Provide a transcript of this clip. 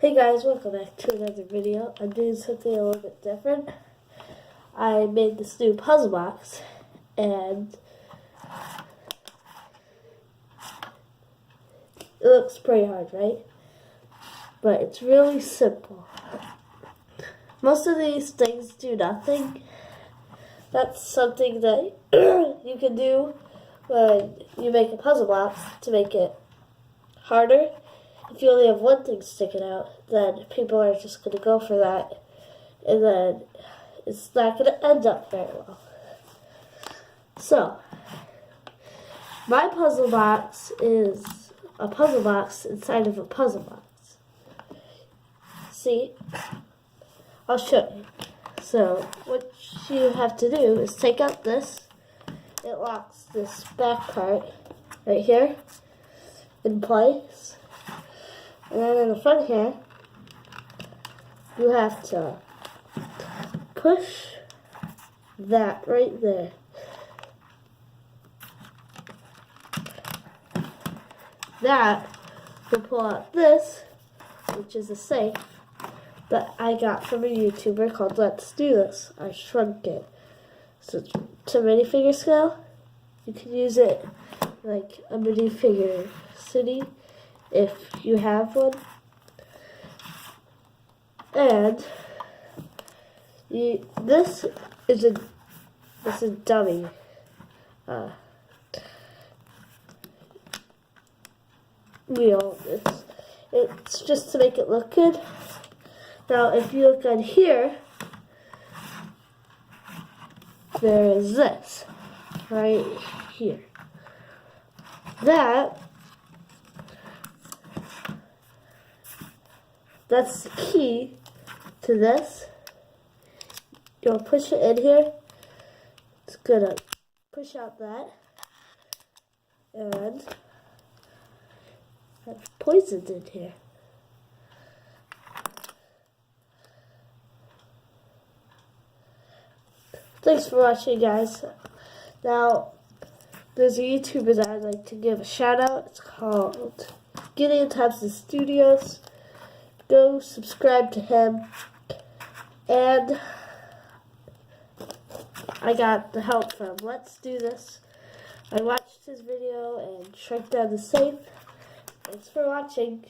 Hey guys, welcome back to another video. I'm doing something a little bit different. I made this new puzzle box and it looks pretty hard, right? But it's really simple. Most of these things do nothing. That's something that you can do when you make a puzzle box to make it harder. If you only have one thing sticking out, then people are just going to go for that, and then it's not going to end up very well. So, my puzzle box is a puzzle box inside of a puzzle box. See? I'll show you. So, what you have to do is take out this. It locks this back part right here in place. And then in the front here, you have to push that right there. That will pull out this, which is a safe that I got from a YouTuber called Let's Do This. I shrunk it. So to minifigure scale, you can use it like a minifigure city if you have one. And this is a dummy. Wheel. It's just to make it look good. Now, if you look on here, there is this right here. That's the key to this. You'll push it in here. It's gonna push out that, and there's poisons in here. Thanks for watching, guys. Now, there's a YouTuber that I'd like to give a shout out. It's called Gideon Thompson Studios. Go subscribe to him. And I got the help from Let's Do This. I watched his video and shrunk down the safe. Thanks for watching.